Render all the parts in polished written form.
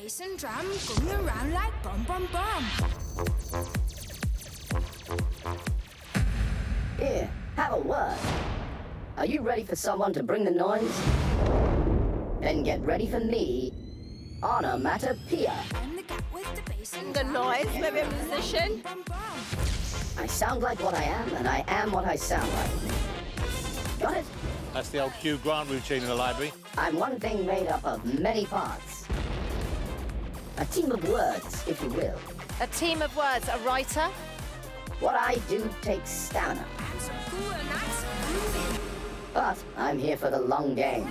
bass and drum going around like bum bum bum. Here, have a word. Are you ready for someone to bring the noise? Then get ready for me, Onomatopoeia. And the gap with the bass and The drum. noise, maybe a musician. Bum bum. I sound like what I am, and I am what I sound like. Got it? That's the old Hugh Grant routine in the library. I'm one thing made up of many parts. A team of words, if you will. A team of words, a writer. What I do takes stamina. I'm so cool and nice and groovy. But I'm here for the long game.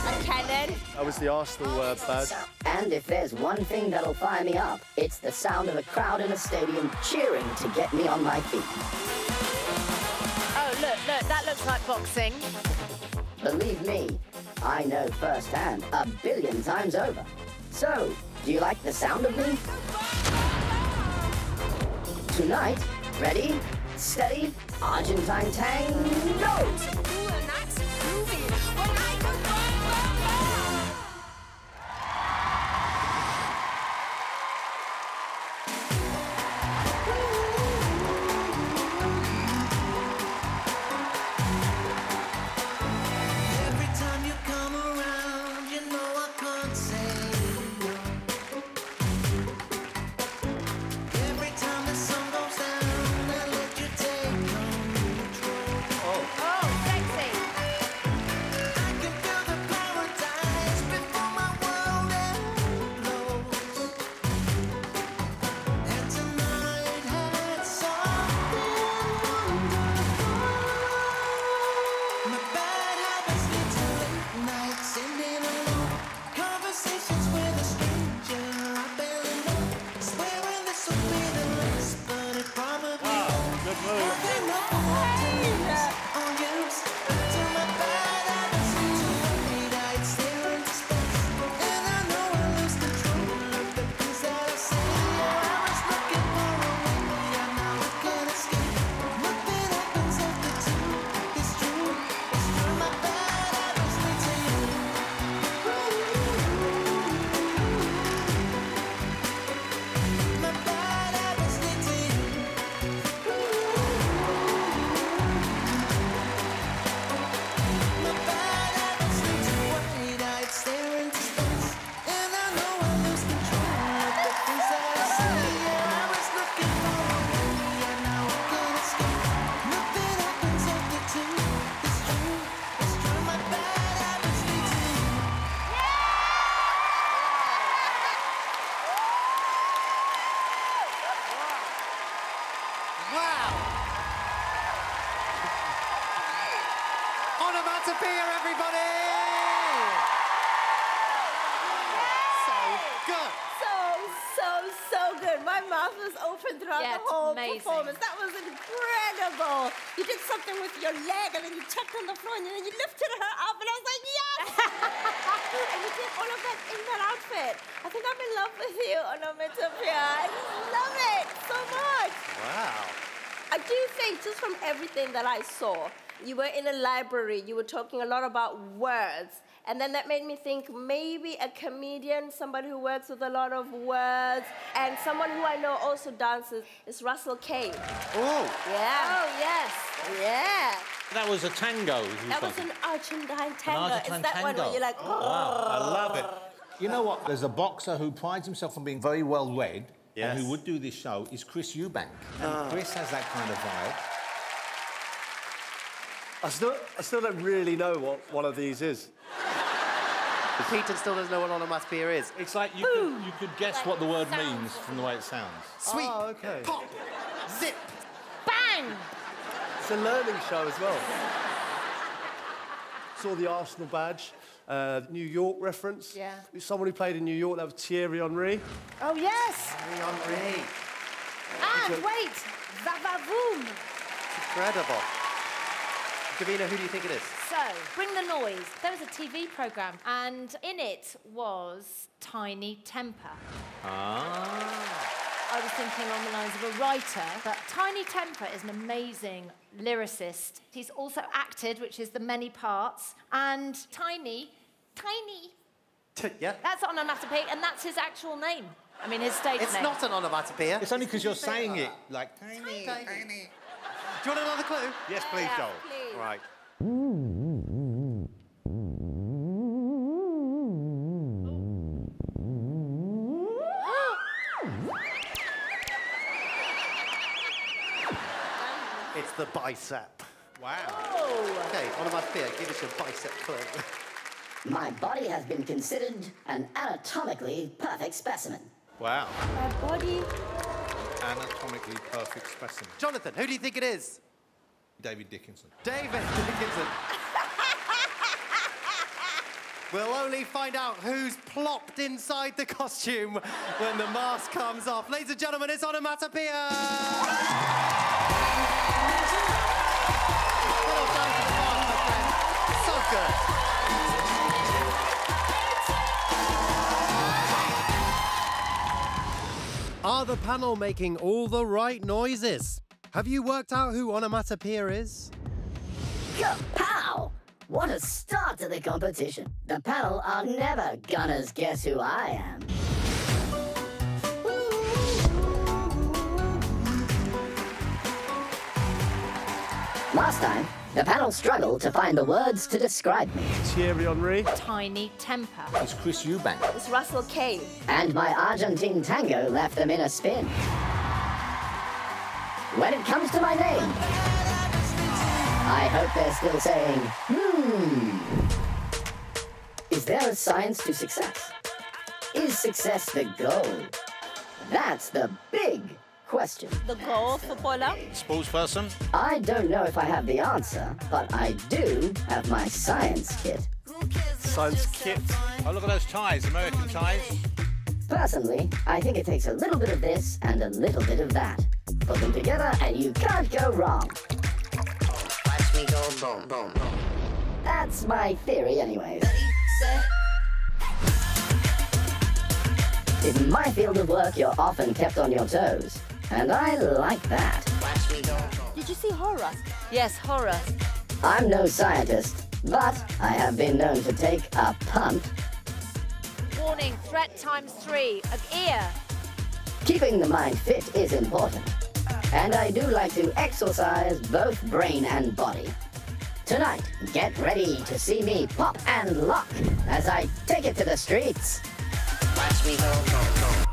A cannon. That was the Arsenal badge. And if there's one thing that'll fire me up, it's the sound of a crowd in a stadium cheering to get me on my feet. Oh, look, that looks like boxing. Believe me, I know firsthand, a billion times over. So, do you like the sound of me? Tonight, ready, steady, Argentine tango! So cool and nice and groovy. When I go bum bum bum. Every time you come around, you know I can't say no. Every time the sun goes down, I let you take control. Oh, sexy. I can feel the paradise before my world explodes. And tonight had something wonderful. My bad habits lead to late nights, sending alone conversations with a stranger I barely know. Swearing this will be the last, but it probably won't. Good move. Nothing up on you. Until my bad habits lead to late nights, stare into space. And I know I lose control of the things that I say. I was looking for a way, and now I can't escape. Nothing happens after two. It's true. My bad habits lead to you. My bad habits lead to you. My bad habits lead to wide-eyed stare into space. And I know I lose control of the things that I say. Yeah, I was looking for a way, and now I can't escape. Nothing happens after two. It's true. It's true. My bad habits lead to you. Wow! Onomatopoeia, everybody! So good. So good. My mouth was open throughout Yeah, the it's whole amazing. performance. That was incredible. You did something with your leg, and then you checked on the floor, and then you lifted her up, and I was like, yes! And you did all of that in that outfit. I think I'm in love with you, Onomatopoeia. I just love it so much. Wow. I do think, just from everything that I saw, you were in a library, you were talking a lot about words, and then that made me think maybe a comedian, somebody who works with a lot of words, and someone who I know also dances is Russell Cade. Oh, Yeah. Oh, yes. Yeah. That was a tango. That was an Argentine tango. Argentine It's that one where tango. you're like, Wow, I love it. You know what? There's a boxer who prides himself on being very well read Yes. and who would do this show is Chris Eubank. And Chris has that kind of vibe. I still don't really know what one of these is. Peter still doesn't know what onomatopoeia is. It's like you could guess what the word means from the way it sounds. Sweep, Oh, okay. pop, zip. bang! It's a learning show as well. Saw the Arsenal badge, New York reference. Yeah. Someone who played in New York, that was Thierry Henry. Oh, yes. Henry. And wait, Vavavoom. Incredible. Davina, who do you think it is? So, Bring the Noise. There was a TV programme, and in it was Tiny Temper. I was thinking on the lines of a writer, but Tiny Temper is an amazing lyricist. He's also acted, which is the many parts, and Tiny Yeah. That's onomatopoeia, and that's his actual name. I mean, his stage It's name. not an onomatopoeia. It's only because you're saying it like tiny, Tiny. tiny. Do you want another clue? Yes, please, Yeah, Joel. please. Right. It's the bicep. Wow. Okay, onomatopoeia, give us your bicep clue. My body has been considered an anatomically perfect specimen. Wow. My body. Anatomically perfect specimen. Jonathan, who do you think it is? David Dickinson. David Dickinson. We'll only find out who's plopped inside the costume when the mask comes off. Ladies and gentlemen, it's Onomatopoeia! Well done to the mask, my friend. So good. Are the panel making all the right noises? Have you worked out who Onomatopoeia is? Kapow! What a start to the competition. The panel are never gonna guess who I am. Last time, the panel struggled to find the words to describe me. Thierry Henry. Tiny temper. It's Chris Eubank. It's Russell Kane. And my Argentine tango left them in a spin. When it comes to my name, I hope they're still saying, Is there a science to success? Is success the goal? That's the big question. The goal footballer. Sportsperson. I don't know if I have the answer, but I do have my science kit. Science kit. Oh, look at those ties, American ties. Personally, I think it takes a little bit of this and a little bit of that. Put them together and you can't go wrong. Watch me go boom, boom, boom. That's my theory anyways. In my field of work, you're often kept on your toes. And I like that. Watch me go boom. Did you see horror? Yes, horror. I'm no scientist, but I have been known to take a punt. Warning, threat ×3. An ear. Keeping the mind fit is important. And I do like to exercise both brain and body. Tonight, get ready to see me pop and lock as I take it to the streets. Watch me go boom, boom.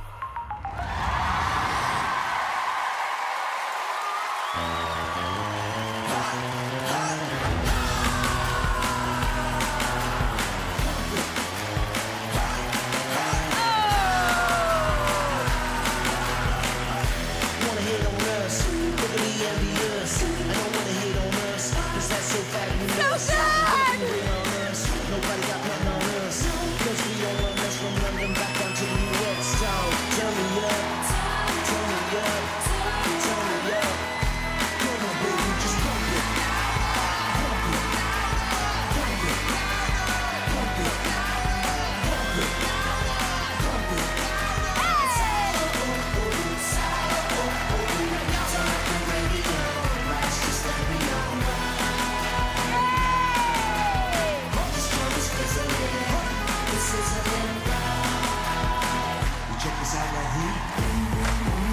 Wanna hate on us, overly envious. I don't wanna hate on us, 'cause that's so fabulous. Nothing bring on us, nobody got nothing on us. 'Cause we all run us from London back down to the US. So turn me up, turn me up, turn me up. Come on, baby, just pump it. Pump it, pump it, pump it, pump it, pump it. Check this out right here.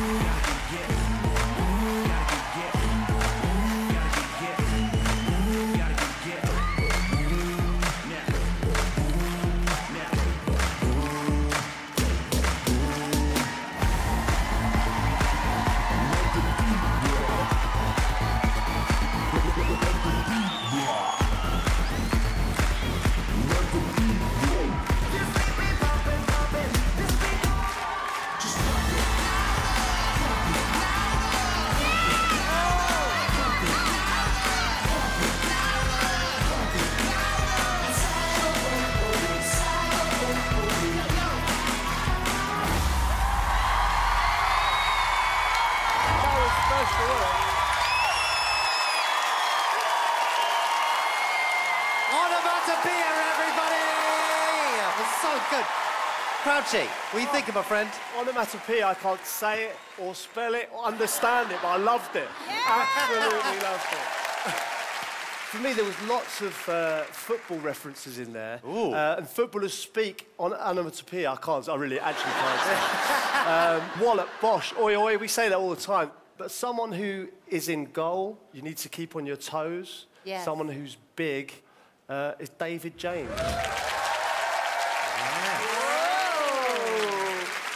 Onomatopoeia, everybody! That was so good. Crouchy, what are you thinking, my friend? Onomatopoeia, I can't say it or spell it or understand it, but I loved it. Absolutely loved it. For me, there was lots of football references in there. Ooh. And footballers speak on onomatopoeia. I really actually can't say. Wallop, bosh, oi, oi, we say that all the time. But someone who is in goal, you need to keep on your toes. Yes. Someone who's big is David James.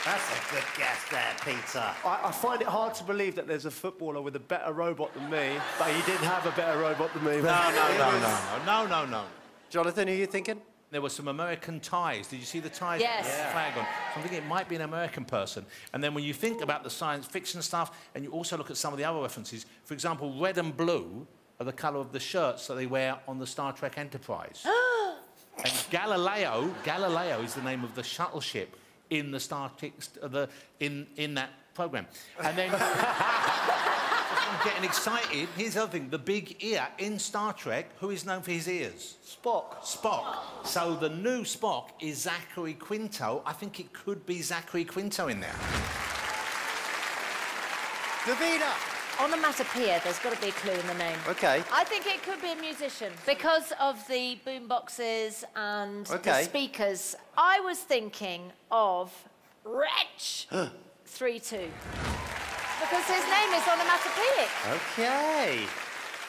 That's a good guess there, Peter. I find it hard to believe that there's a footballer with a better robot than me, but he didn't have a better robot than me. No. Jonathan, who are you thinking? There were some American ties. Did you see the ties? Yes. With the flag on. So I'm thinking it might be an American person. And then when you think about the science fiction stuff, and you also look at some of the other references, for example, red and blue are the colour of the shirts that they wear on the Star Trek Enterprise. And Galileo is the name of the shuttle ship in the Star Trek, in that programme. And then, I'm getting excited. Here's the other thing, the big ear in Star Trek, who is known for his ears? Spock. So the new Spock is Zachary Quinto. I think it could be Zachary Quinto in there. Davina. Onomatopoeia, there's got to be a clue in the name. OK. I think it could be a musician because of the boom boxes and the speakers. I was thinking of Wretch 3-2 because his name is onomatopoeic. OK.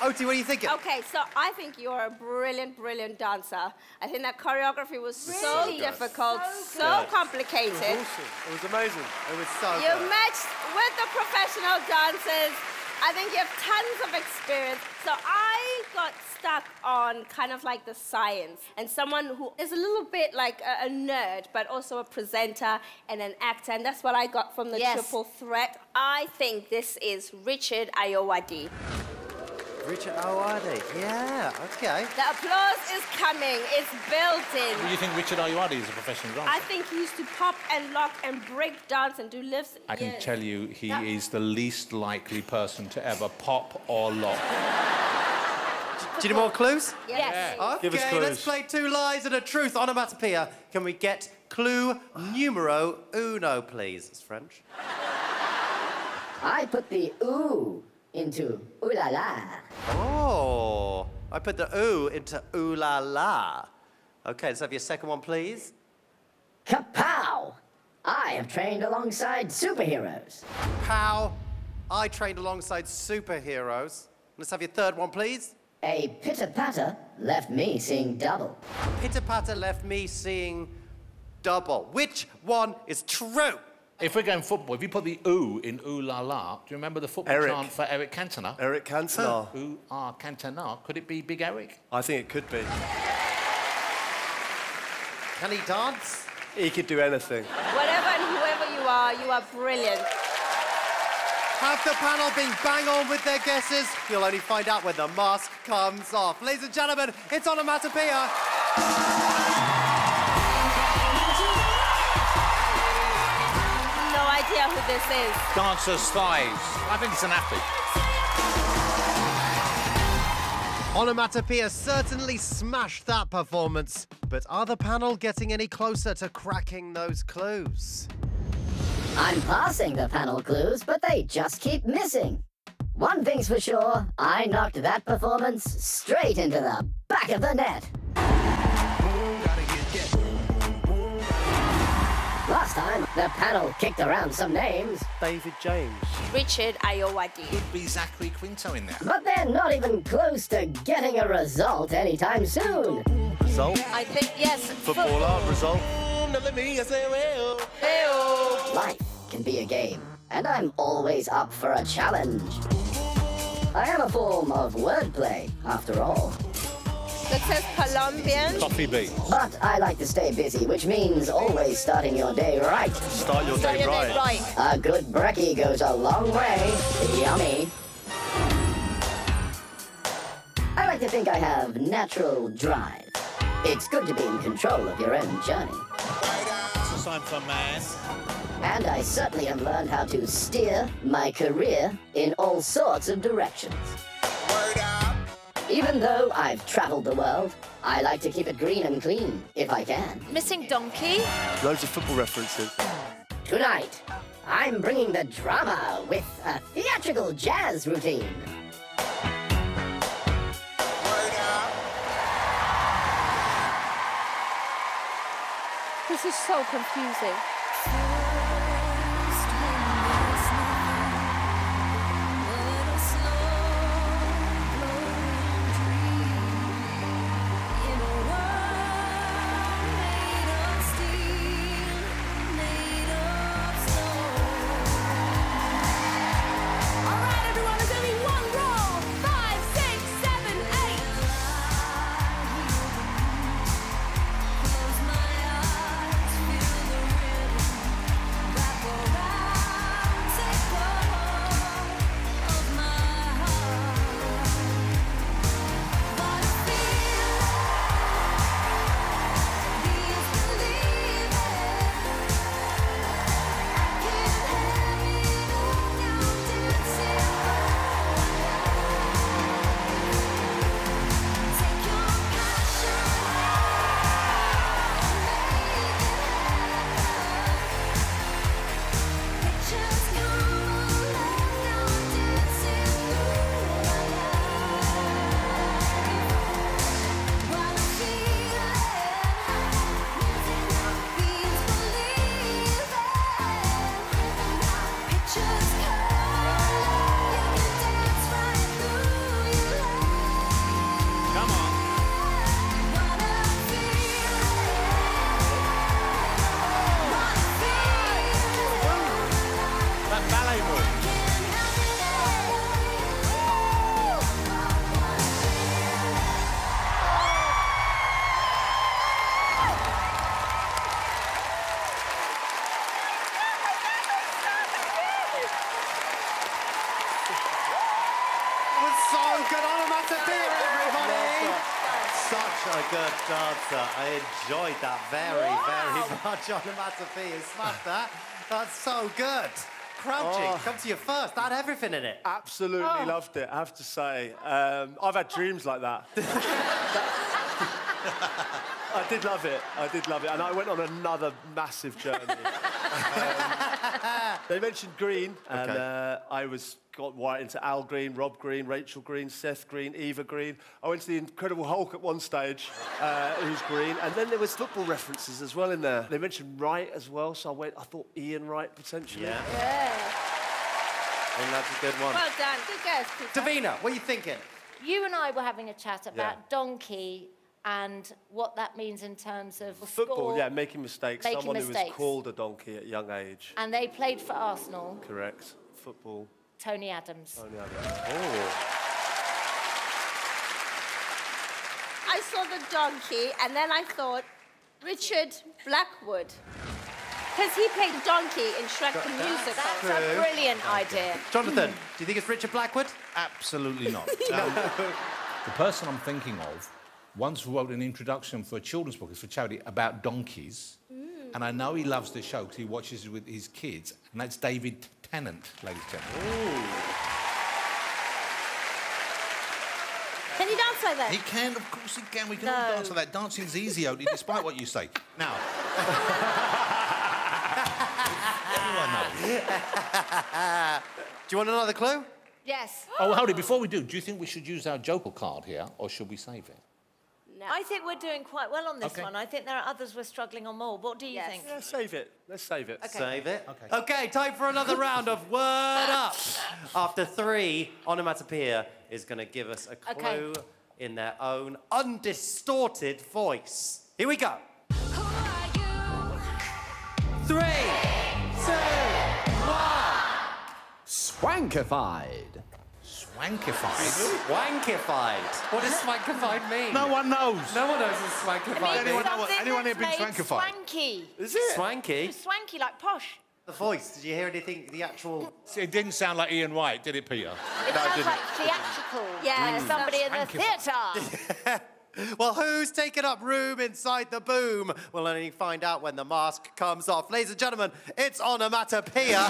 Oti, what are you thinking? Okay, so I think you're a brilliant, brilliant dancer. I think that choreography was so Really? difficult, So so good. complicated. It was awesome. It was amazing. It was so You good. matched with the professional dancers. I think you have tons of experience. So I got stuck on kind of like the science and someone who is a little bit like a nerd, but also a presenter and an actor. And that's what I got from the triple threat. I think this is Richard Ayoade. Richard Ayoade. Yeah, OK. The applause is coming. It's built in. Do you think Richard Ayoade is a professional dancer? I think he used to pop and lock and break dance and do lifts. I can tell you he is the least likely person to ever pop or lock. Do you need more clues? Yes. OK, Give us clues. let's play 2 lies and a truth. Onomatopoeia. Can we get clue numero uno, please? It's French. I put the ooh into ooh la la. Oh, I put the ooh into ooh la la. OK, let's have your second one, please. Kapow! I have trained alongside superheroes. Pow. I trained alongside superheroes. Let's have your third one, please. A pitter-patter left me seeing double. Pitter-patter left me seeing double. Which one is true? If we're going football, if you put the ooh in ooh la la, do you remember the football Eric. chant for Eric Cantona? Eric Cantona. Ooh ah Cantona. Could it be Big Eric? I think it could be. Can he dance? He could do anything. Whatever and whoever you are brilliant. Have the panel been bang on with their guesses? You'll only find out when the mask comes off. Ladies and gentlemen, it's Onomatopoeia. No idea who this is. Dancer's thighs. I think it's an athlete. Onomatopoeia certainly smashed that performance. But are the panel getting any closer to cracking those clues? I'm passing the panel clues, but they just keep missing. One thing's for sure, I knocked that performance straight into the back of the net. Last time, the panel kicked around some names, David James. Richard Ayoade. Could be Zachary Quinto in there. but they're not even close to getting a result anytime soon. Result. I think, yes. Footballer. Result. Life can be a game, and I'm always up for a challenge. I am a form of wordplay, after all. That says Colombian. Coffee beans. But I like to stay busy, which means always starting your day right. Start your day right. Right. A good brekkie goes a long way. Yummy. I like to think I have natural drive. It's good to be in control of your own journey. It's a sign for a man. And I certainly have learned how to steer my career in all sorts of directions. Even though I've traveled the world, I like to keep it green and clean, if I can. Missing donkey. Loads of football references. Tonight, I'm bringing the drama with a theatrical jazz routine. This is so confusing. Such a good dancer. I enjoyed that very much. Onomatopoeia, smashed that. That's so good. Crouching, come to you first. That had everything in it. Absolutely loved it, I have to say. I've had dreams like that. I did love it. I did love it. And I went on another massive journey. They mentioned Green, and I got right into Al Green, Rob Green, Rachel Green, Seth Green, Eva Green. I went to the Incredible Hulk at one stage, who's Green, and then there was football references as well in there. They mentioned Wright as well, so I thought Ian Wright potentially. Yeah. I think that's a good one. Well done. Good guess, Peter. Davina, what are you thinking? You and I were having a chat about donkey and what that means in terms of Football, score, yeah, making mistakes. making Someone who was mistakes. called a donkey at a young age. And they played for Arsenal. Correct. Football. Tony Adams. Tony Adams. I saw the donkey, and then I thought, Richard Blackwood. Because he played donkey in Shrek the Musical. That's a brilliant idea. Jonathan, do you think it's Richard Blackwood? Absolutely not. The person I'm thinking of once wrote an introduction for a children's book, it's for charity, about donkeys. And I know he loves the show because he watches it with his kids. And that's David Tennant, ladies and gentlemen. Can you dance like that? He can, of course he can. We can all dance like that. Dancing's easy, Odie, despite what you say. Now... Do you want another clue? Yes. Oh, hold it. Before we do you think we should use our Joker card here, or should we save it? No. I think we're doing quite well on this one. I think there are others we're struggling on more. What do you think? Yeah, save it. Let's save it. Okay. Save it. Okay, time for another round of Word Up. After 3, Onomatopoeia is going to give us a clue in their own undistorted voice. Here we go. 3, 2, 1. Swankified. Swankified? Swankified. What does swankified mean? No one knows. No one knows what swankified means. Anyone here been swankified? Swanky. Is it? Swanky? Swanky, like posh. The voice, did you hear anything, the actual... It didn't sound like Ian Wright, did it, Peter? It sounds like theatrical. Yeah, Somebody in the theatre. Well, who's taking up room inside the boom? We'll only find out when the mask comes off. Ladies and gentlemen, it's Onomatopoeia.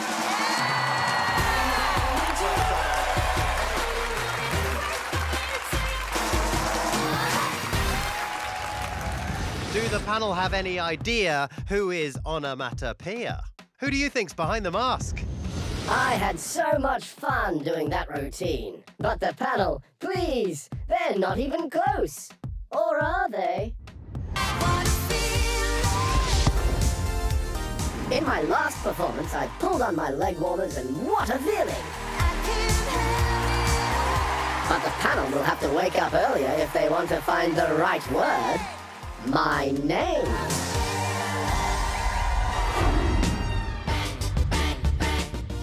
Do the panel have any idea who is Onomatopoeia? Who do you think's behind the mask? I had so much fun doing that routine. But the panel, please, they're not even close. Or are they? In my last performance, I pulled on my leg warmers, and what a feeling! But the panel will have to wake up earlier if they want to find the right word. My name.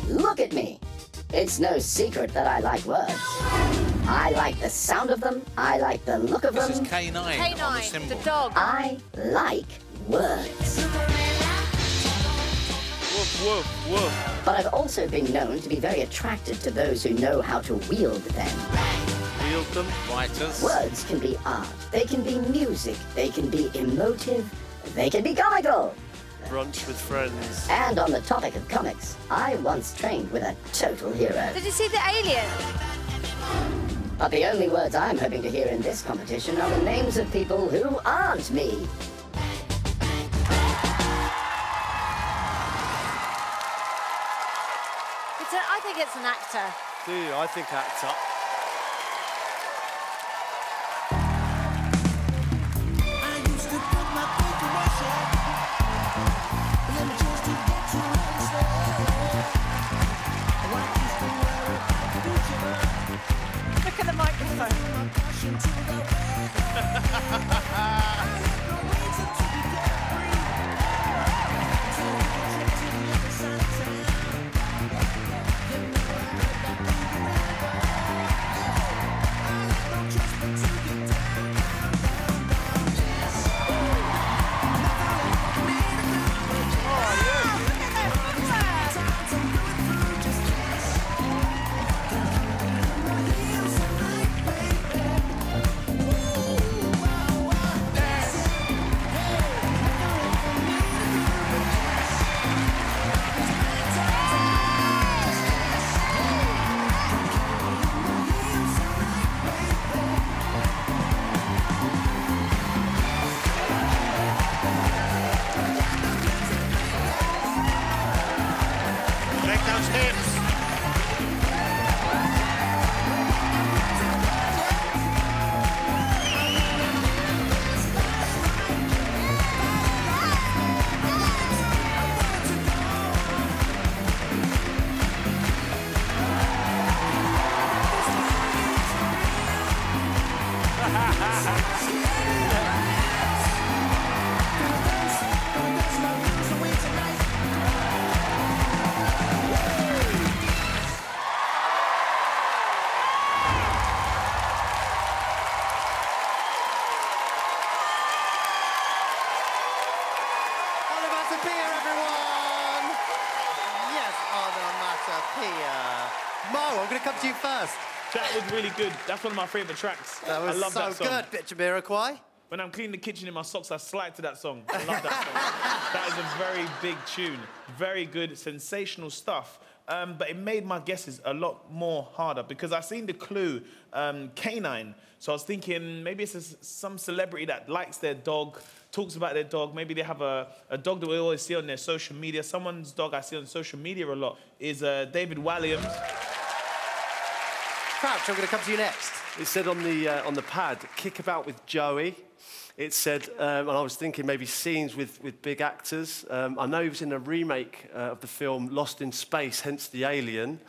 Look at me. It's no secret that I like words. I like the sound of them. I like the look of them. This is K9. K9, the dog. I like words. Woof, woof, woof. But I've also been known to be very attracted to those who know how to wield them. Wield them. Writers. Words can be art. They can be music. They can be emotive. They can be comical. Brunch with friends. And on the topic of comics, I once trained with a total hero. Did you see the alien? But the only words I'm hoping to hear in this competition are the names of people who aren't me. I think it's an actor. Do you? I think actor. Look at the microphone. Onomatopoeia, everyone! Yes, Onomatopoeia. Mo, I'm going to come to you first. That was really good. That's one of my favourite tracks. That was I love so that song. good, Bitch Jamiroquai. When I'm cleaning the kitchen in my socks, I slide to that song. I love that song. That is a very big tune. Very good, sensational stuff. But it made my guesses a lot more harder because I seen the clue, canine. So I was thinking maybe it's some celebrity that likes their dog, talks about their dog. Maybe they have a dog that we always see on their social media. Someone's dog I see on social media a lot is David Walliams. Crouch, I'm going to come to you next. It said on the pad, kick about with Joey. It said, and I was thinking maybe scenes with big actors. I know he was in a remake of the film Lost in Space, hence the alien.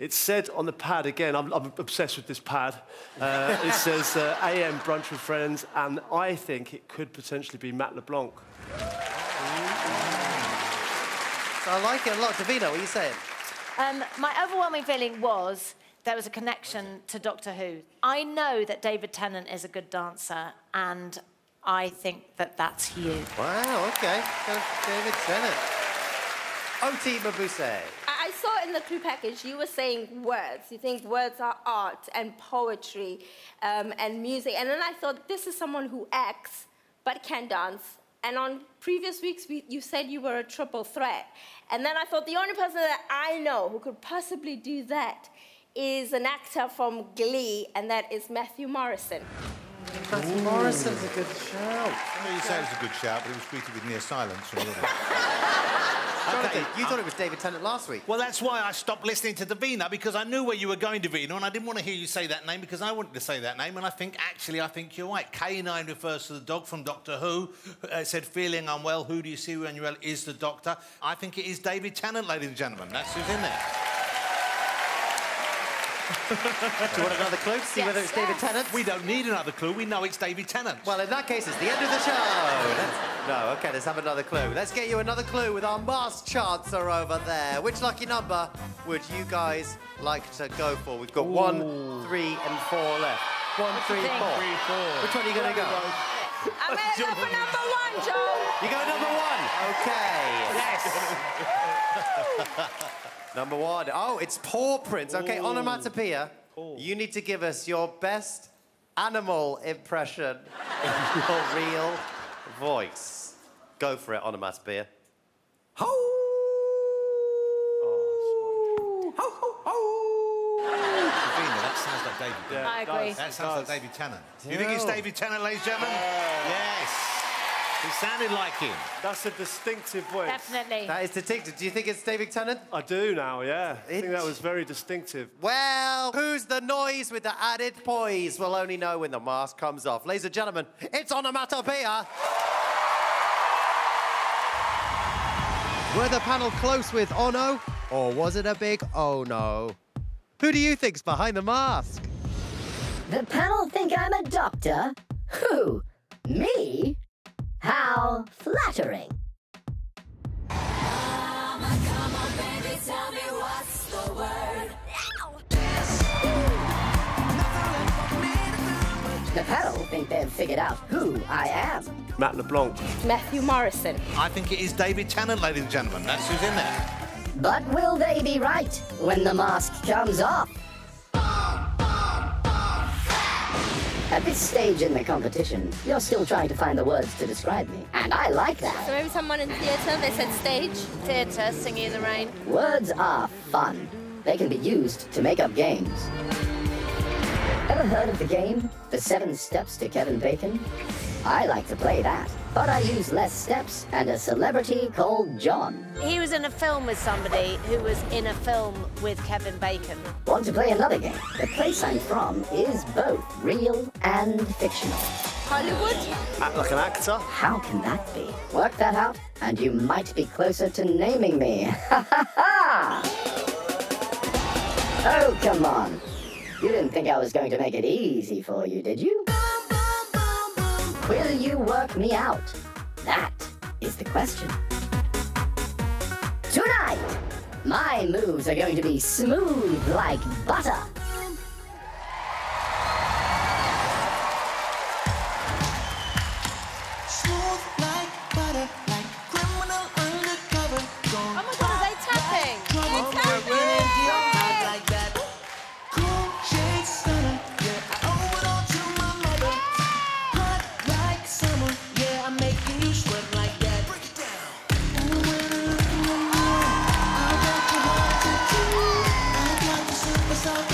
It said on the pad, again, I'm obsessed with this pad. It says AM Brunch with Friends, and I think it could potentially be Matt LeBlanc. So I like it a lot. Davina, what are you saying? My overwhelming feeling was there was a connection to Doctor Who. I know that David Tennant is a good dancer, and I think that that's you. Wow, OK. David Tennant. Oti Mabuse. I saw in the clue package you were saying words. You think words are art and poetry and music. And then I thought, this is someone who acts but can dance. And on previous weeks, you said you were a triple threat. And then I thought the only person that I know who could possibly do that is an actor from Glee, and that is Matthew Morrison. Matthew Morrison's a good shout. I know you say it's a good shout, but it was greeted with near silence from the audience. Jonathan, you thought it was David Tennant last week. Well, that's why I stopped listening to Davina, because I knew where you were going, Davina, and I didn't want to hear you say that name because I wanted to say that name, and I think you're right. K9 refers to the dog from Doctor Who. It said, feeling unwell, who do you see when you're ill is the doctor. I think it is David Tennant, ladies and gentlemen. That's who's in there. Do you want another clue to see whether it's David Tennant? We don't need another clue. We know it's David Tennant. Well, in that case, it's the end of the show. No, OK, let's have another clue. Let's get you another clue with our masked chancer over there. Which lucky number would you guys like to go for? We've got 1, 3 and 4 left. 1, 3, 4. 3, 4. Which one are you going to go? I'm going to go for number 1, Joe. You go number 1. OK. Yes. Number 1. Oh, it's paw prints. OK, Onomatopoeia, you need to give us your best animal impression in your real voice. Go for it, Onomatopoeia. Ho! Ho, ho, ho! Davina, that sounds like David. Yeah, I agree. That sounds like David Tennant. Do you think it's David Tennant, ladies and gentlemen? Yes. It sounded like him. That's a distinctive voice. Definitely. That is distinctive. Do you think it's David Tennant? I do now, yeah. I think that was very distinctive. Well, who's the noise with the added poise? We'll only know when the mask comes off. Ladies and gentlemen, it's Onomatopoeia. Were the panel close with Ono, or was it a big oh no? Who do you think's behind the mask? The panel think I'm a doctor? Who? Me? How flattering. Come on, baby, tell me what's the word. The panel think they've figured out who I am. Matt LeBlanc. Matthew Morrison. I think it is David Tennant, ladies and gentlemen. That's who's in there. But will they be right when the mask comes off? At this stage in the competition, you're still trying to find the words to describe me. And I like that. So maybe someone in theatre, they said stage. Theatre, Singing in the Rain. Words are fun. They can be used to make up games. Ever heard of the game, The 7 Steps to Kevin Bacon? I like to play that, but I use less steps and a celebrity called John. He was in a film with somebody who was in a film with Kevin Bacon. Want to play another game? The place I'm from is both real and fictional. Hollywood? Act like an actor. How can that be? Work that out, and you might be closer to naming me. Ha ha ha! Oh, come on. You didn't think I was going to make it easy for you, did you? Will you work me out? That is the question. Tonight, my moves are going to be smooth like butter. Smooth like butter, like criminal undercover. Oh my God, are they tapping? Like that. Cool shade stunner, yeah. I owe it all to my mother. Hot like summer, yeah. I'm making you sweat like that. Break it down. Ooh, when I look in your eye, I got your heart to do. I got the super soft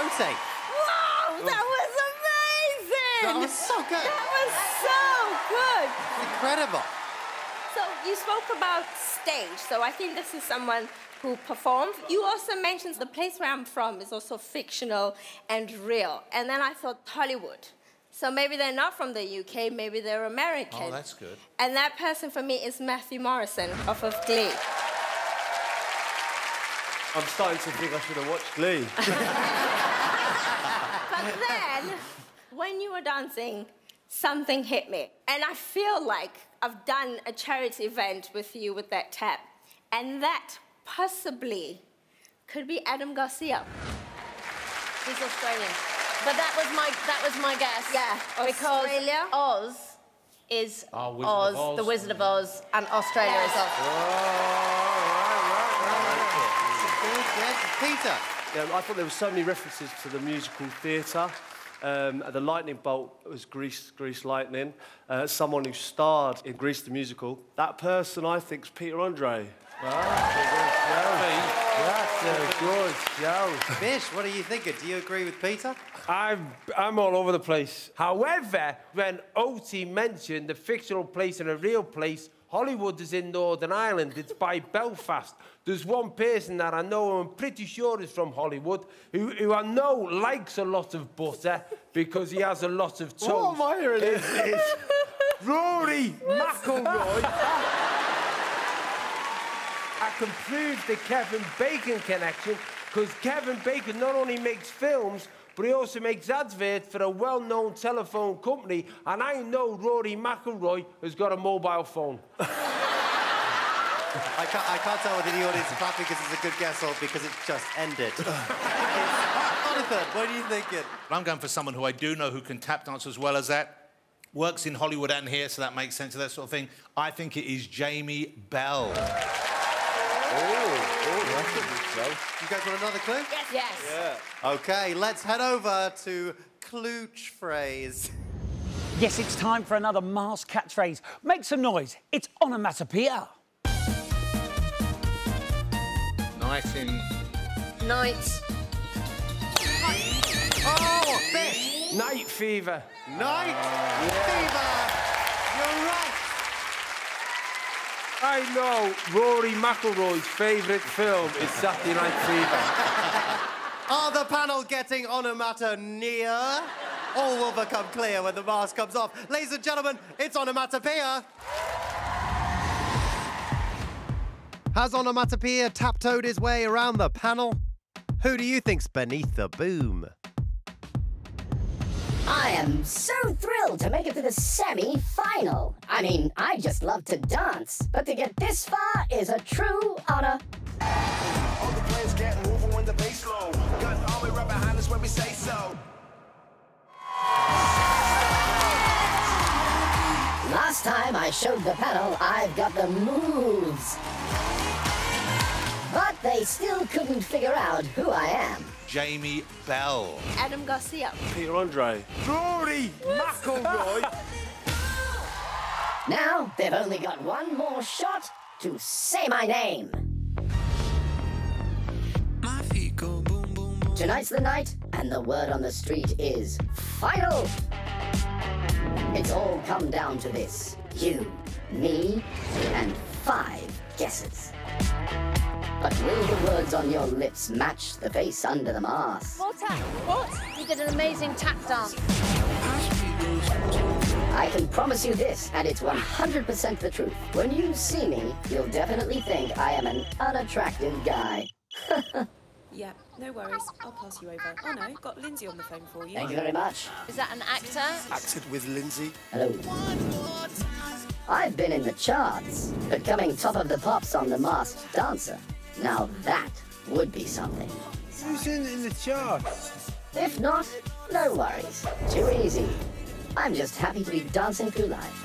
Oti. Wow, that was amazing! That was so good. That was so good! Incredible. So you spoke about stage, so I think this is someone who performed. You also mentioned the place where I'm from is also fictional and real. And then I thought Hollywood. So maybe they're not from the UK, maybe they're American. Oh, that's good. And that person for me is Matthew Morrison off of Glee. I'm starting to think I should have watched Glee. But then, when you were dancing, something hit me. And I feel like I've done a charity event with you with that tap. And that possibly could be Adam Garcia. He's Australian. But that was my guess. Yeah, Australia. Because Oz is Wizard Oz, of Oz. the Wizard of Oz, and Australia is Oz. Peter. Yeah, I thought there were so many references to the musical theatre. The lightning bolt was Grease Lightning. Someone who starred in Grease the musical. That person, I think, is Peter Andre. That's a good show. Bish, what are you thinking? Do you agree with Peter? I'm all over the place. However, when Oti mentioned the fictional place and a real place, Hollywood is in Northern Ireland. It's by Belfast. There's one person that I know, I'm pretty sure is from Hollywood, who I know likes a lot of butter because he has a lot of toast. What am I hearing? It's Rory McIlroy. I can prove the Kevin Bacon connection because Kevin Bacon not only makes films, but he also makes adverts for a well-known telephone company, and I know Rory McIlroy has got a mobile phone. I can't tell whether the audience is clapping because it's a good guess or because it's just ended. Jonathan, what are you thinking? I'm going for someone who I do know who can tap dance as well as that. Works in Hollywood and here, so that makes sense of that sort of thing. I think it is Jamie Bell. That's a good show. You guys want another clue? Yes. Yeah. OK, let's head over to Klooch Phrase. Yes, it's time for another masked catchphrase. Make some noise. It's Onomatopoeia. Night in... Night. Oh, Bish! Night fever. Night Fever! You're right! I know Rory McIlroy's favourite film is Saturday Night Fever. Are the panel getting onomatopoeia? All will become clear when the mask comes off. Ladies and gentlemen, it's Onomatopoeia. Has Onomatopoeia taptoed his way around the panel? Who do you think's beneath the boom? I am so thrilled to make it to the semi-final. I mean, I just love to dance, but to get this far is a true honor. All the players get moving when the bass low. Got the army right behind us when we say so. Last time I showed the panel I've got the moves. But they still couldn't figure out who I am. Jamie Bell. Adam Garcia. Peter Andre. Rory McIlroy. Now they've only got one more shot to say my name. My feet go boom, boom, boom. Tonight's the night, and the word on the street is final. It's all come down to this. You, me, and 5 guesses. But will the words on your lips match the face under the mask? More tap. What? You did an amazing tap dance. I can promise you this, and it's 100% the truth. When you see me, you'll definitely think I am an unattractive guy. Yeah, no worries. I'll pass you over. Oh no, got Lindsay on the phone for you. Thank you very much. Is that an actor? Acted with Lindsay. Hello. I've been in the charts, becoming top of the pops on The Masked Dancer. Now that would be something. Who's in the charts? If not, no worries. Too easy. I'm just happy to be dancing through life.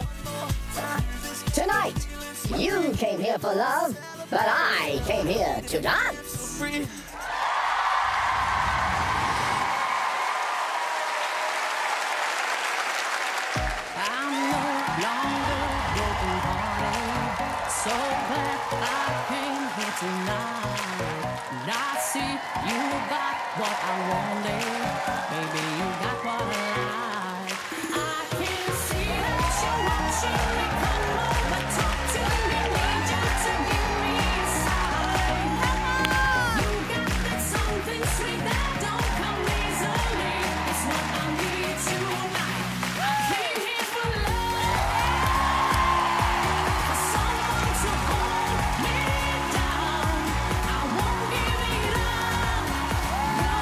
Tonight, you came here for love, but I came here to dance. I'm no longer broken-hearted, so glad I came here tonight. And I see you got what I wanted. Maybe you got what I like. I can see that you're watching me. Come over, talk to me. Need you to give me a sign. You got that something sweet that don't come easily. It's what I need tonight. I came here for love, for someone to hold me down. I won't give it up. No,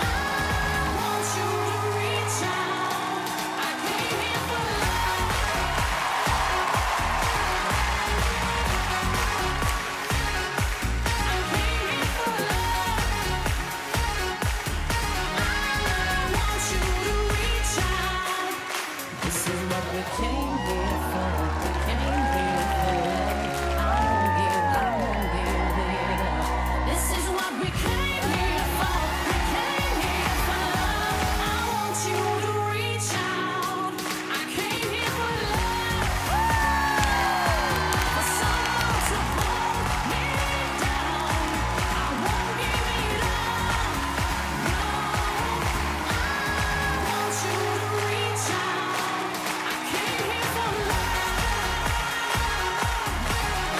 I want you to reach out. I came here for love. I came here for love. I want you to reach out. This is what we came here for. We came here for love. I won't give it up. This is what we came here for. We came here for love. I want you to reach out. I came here for love, for someone to hold me down. I won't give it up. No, I want you to reach out. I came here for love. I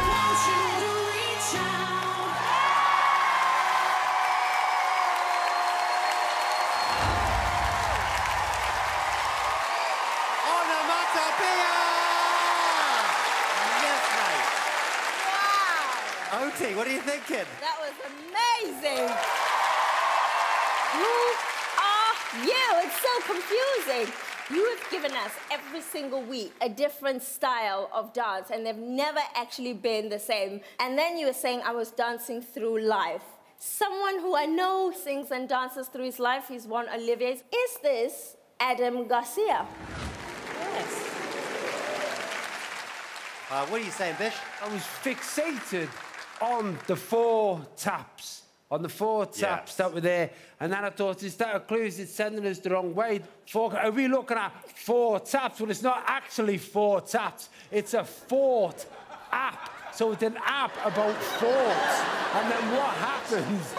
want you to reach out. Onomatopoeia! Yes, mate. Wow. Oti, what are you thinking? That was amazing. Who are you? It's so confusing. You have given us every single week a different style of dance, and they've never actually been the same. And then you were saying I was dancing through life. Someone who I know sings and dances through his life, he's won Olivier's. Is this Adam Garcia? Yes. What are you saying, Bish? I was fixated on the 4 taps. On the 4 taps that were there. And then I thought, is that a clue? Is it sending us the wrong way? Are we looking at 4 taps? Well, it's not actually 4 taps. It's a fort app. So it's an app about forts. And then what happens?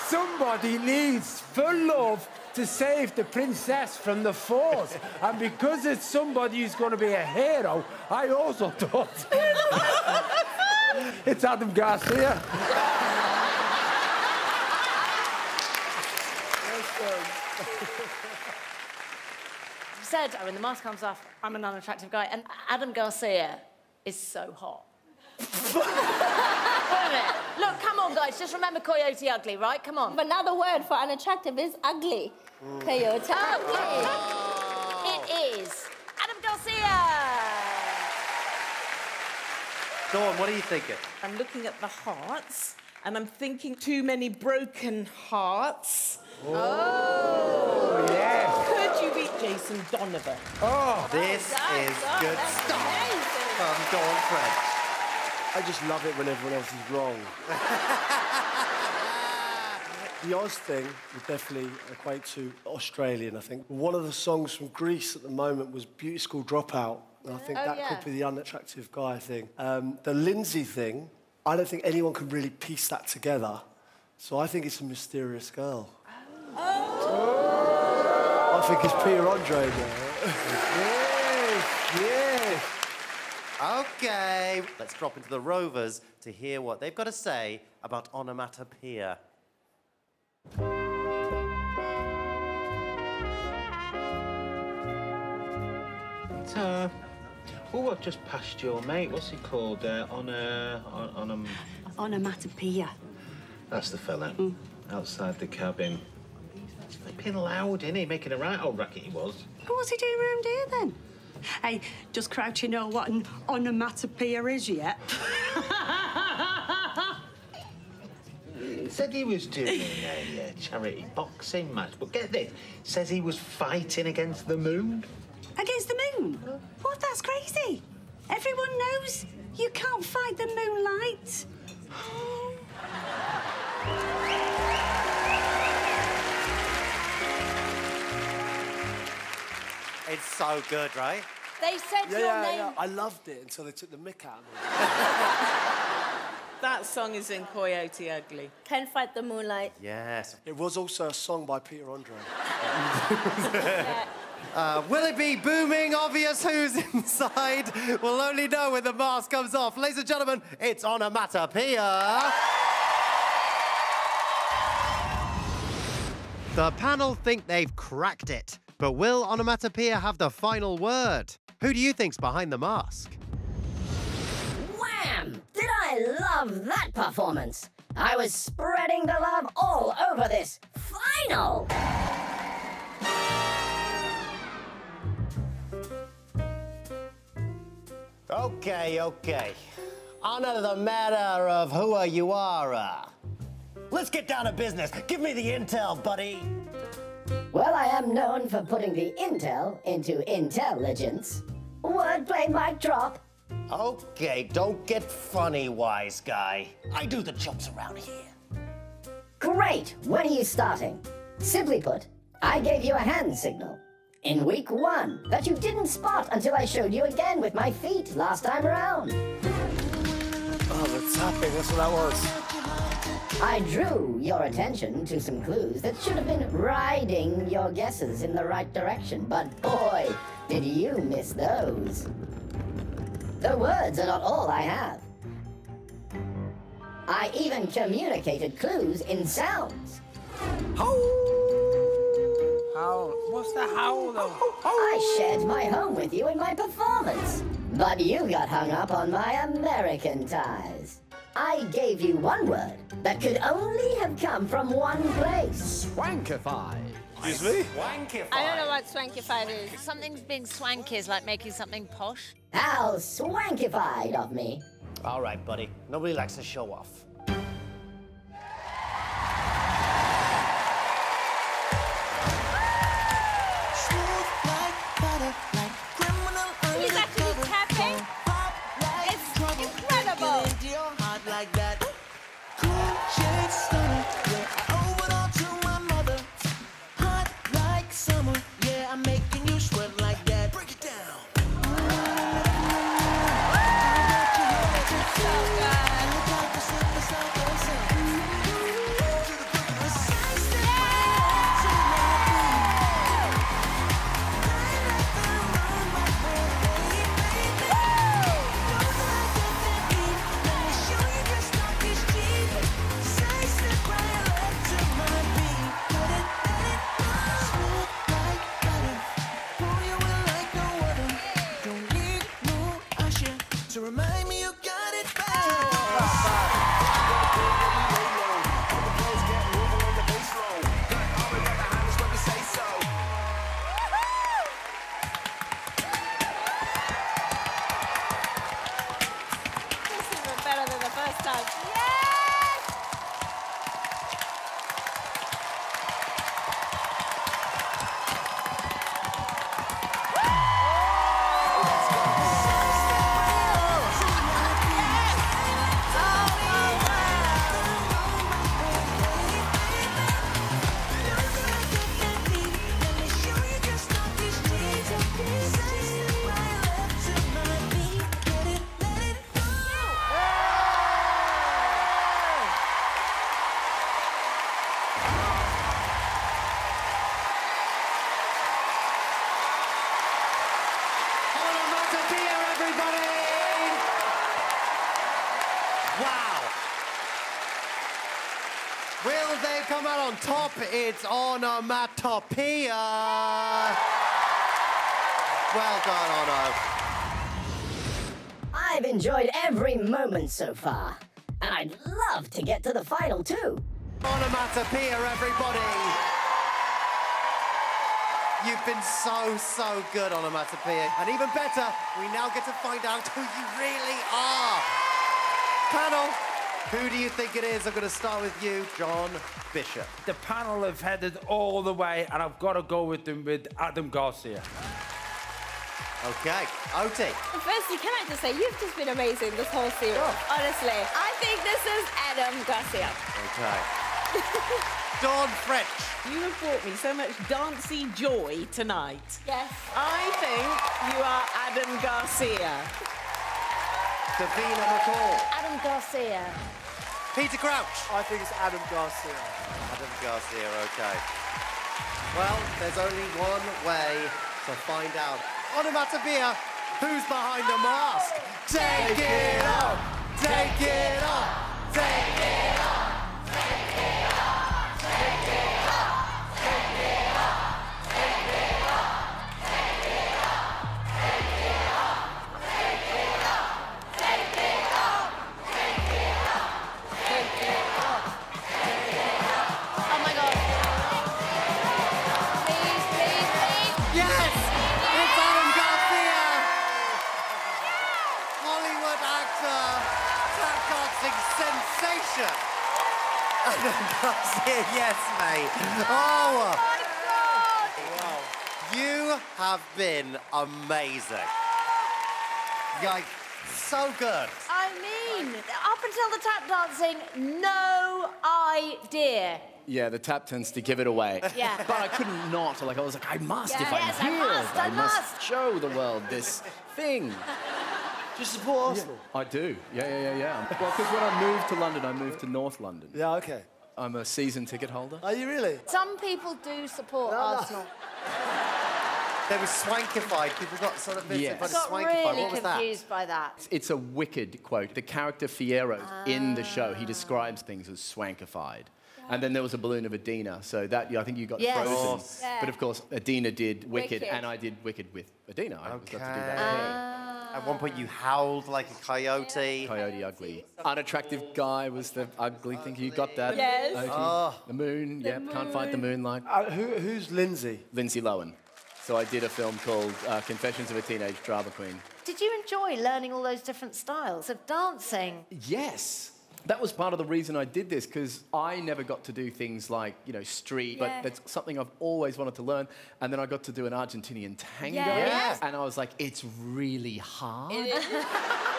Somebody needs, for love, to save the princess from the fort. And because it's somebody who's going to be a hero, I also thought... It's Adam Garcia. You said, when the mask comes off, I'm an unattractive guy. And Adam Garcia is so hot. Wait a minute. Look, come on, guys. Just remember Coyote Ugly, right? Come on. Another word for unattractive is ugly. Coyote ugly. It is Adam Garcia. Dawn, what are you thinking? I'm looking at the hearts, and I'm thinking too many broken hearts. Oh, yes. Could you beat Jason Donovan? Oh, this is good stuff from Dawn French. I just love it when everyone else is wrong. The Oz thing would definitely equate to Australian, I think. One of the songs from Greece at the moment was Beauty School Dropout. And I think that could be the unattractive guy thing. The Lindsay thing, I don't think anyone can really piece that together. So I think it's a mysterious girl. I think it's Peter Andre there. yes. OK, let's drop into the Rovers to hear what they've got to say about Onomatopoeia. Oh, I've just passed your mate. What's he called? Onomatopoeia. That's the fella. Outside the cabin. It's flipping loud, isn't he? Making a right old racket he was. What's he doing around here, then? Hey, does Crouchy know what an onomatopoeia is yet? He said he was doing a charity boxing match, but get this, says he was fighting against the moon. Against the moon? What? That's crazy. Everyone knows you can't fight the moonlight. It's so good, right? They said your name. I loved it until they took the mick out of me. That song is in Coyote Ugly. Can't Fight the Moonlight. Yes. It was also a song by Peter Andre. Will it be booming obvious who's inside? We'll only know when the mask comes off. Ladies and gentlemen, it's Onomatopoeia. The panel think they've cracked it, but will Onomatopoeia have the final word? Who do you think's behind the mask? Wham! Did I love that performance? I was spreading the love all over this final! Okay. On to the matter of who you are. Let's get down to business. Give me the intel, buddy. Well, I am known for putting the intel into intelligence. Wordplay mic drop. Okay, don't get funny, wise guy. I do the jokes around here. Great! When are you starting? Simply put, I gave you a hand signal in week 1 that you didn't spot until I showed you again with my feet last time around. Oh, the tapping, that's what that was. I drew your attention to some clues that should have been riding your guesses in the right direction, but boy, did you miss those. The words are not all I have. I even communicated clues in sounds. Howl. What's the howl, though? I shared my home with you in my performance, but you got hung up on my American ties. I gave you one word that could only have come from one place. Swankify. Excuse me? Swankify. I don't know what swankified is. Something's being swanky is like making something posh. How swankified of me. All right, buddy. Nobody likes to show off. He's actually tapping. It's incredible. Like that. Cool shade stunner. Yeah, I owe it all to my mother. Hot like summer. Yeah, I'm making you sweat like that. Break it down. So good. To remind me you got it back. This is even better than the first time. Onomatopoeia, everybody! Wow. Will they come out on top? It's Onomatopoeia. Well done, Ono. I've enjoyed every moment so far, and I'd love to get to the final too. Onomatopoeia, everybody! You've been so good, Onomatopoeia. And even better, we now get to find out who you really are. Panel, who do you think it is? I'm going to start with you, John Bishop. The panel have headed all the way, and I've got to go with them with Adam Garcia. Okay, Oti. Firstly, can I just say, you've just been amazing this whole series. Honestly, I think this is Adam Garcia. Okay. Dawn French. You have brought me so much dancey joy tonight. Yes. I think you are Adam Garcia. Davina McCall. Adam Garcia. Peter Crouch. I think it's Adam Garcia. Adam Garcia, OK. Well, there's only one way to find out. Onomatopoeia, who's behind the mask? Take it off! Take it off! Take it off! Take it off! Take it off! Take it off! Take it off! Take it off! Take it off! Take it off! Take it off! Take it off! Take it off! Oh my God. Please, please, please. Yes! It's Adam Garcia! Hollywood actor, tap dancing sensation. Adam Garcia, yes, mate. Oh! My God. Wow. You have been amazing. Like, so good. I mean, up until the tap dancing, no idea. Yeah, the tap tends to give it away. Yeah. But I couldn't not. Like, I was like, I must if I'm Yes, here. I must. show the world this thing. Do you support Arsenal? I do. Yeah. Well, because when I moved to London, I moved to North London. Yeah, OK. I'm a season ticket holder. Are you really? Some people do support Arsenal. They were swankified. People got sort of Yes. I got swankified. really What was that? confused by that. It's a wicked quote. The character Fierro in the show, he describes things as swankified. And then there was a balloon of Adina, so that I think you got Yes. frozen. Yeah. But of course, Adina did Wicked, Wicked. and I did Wicked with Adina. I got to do Okay. that. At one point, you howled like a coyote. Coyote ugly. Unattractive guy was the ugly thing. You got that? Yes. Okay. Oh. The moon. Can't fight the moonlight. Who's Lindsay? Lindsay Lohan. So I did a film called Confessions of a Teenage Drama Queen. Did you enjoy learning all those different styles of dancing? Yes. That was part of the reason I did this, because I never got to do things like, street, but that's something I've always wanted to learn. And then I got to do an Argentinian tango. Yes. And I was like, it's really hard. It is.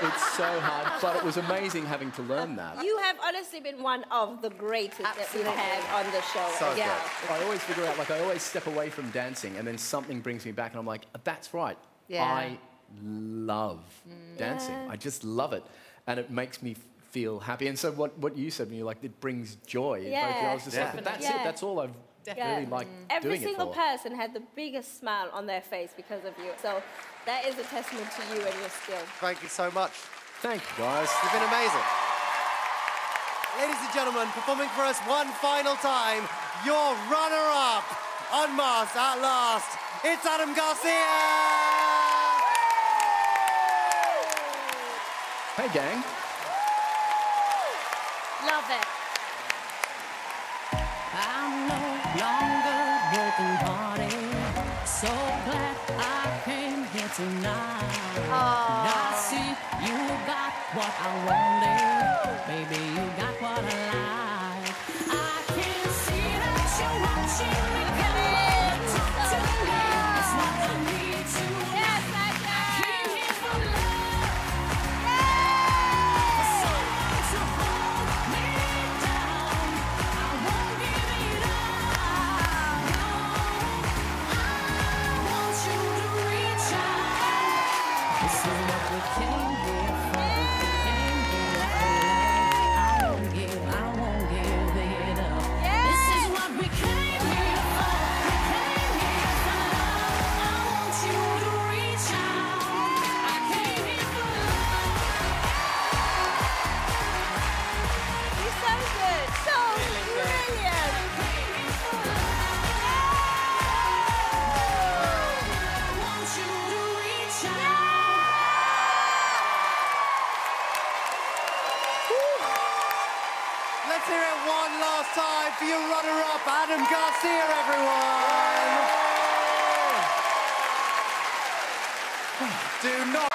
It's so hard, but it was amazing having to learn that. You have honestly been one of the greatest that we've had on the show. So yeah. I always figure out, I always step away from dancing, and then something brings me back, and I'm like, that's right. Yeah. I love dancing. I just love it. And it makes me feel happy. And so what you said when you're like, it brings joy. Yeah. I was just like, but that's it. That's all I've really liked Every doing it single for. person had the biggest smile on their face because of you. So that is a testament to you and your skill. Thank you so much. Thank you, guys. You've been amazing. Ladies and gentlemen, performing for us one final time, your runner-up, unmasked at last, it's Adam Garcia! Hey, gang. Love it. I'm no longer broken-hearted. So glad I came here tonight. I see you got what I wanted. Baby, you got what I like. I can see that you're watching me connect to me. It's what I need to. Yes, I Came here for love. For someone to hold me down. I won't give it up. No, I want you to reach out. This is what we came here for. I won't give it up. This is what we came here for. We came here for love. I want you to reach out. I came here for love. You're so good. So brilliant. I want you to reach out. Let's hear it one last time for your runner-up, Adam Garcia, everyone! Do not...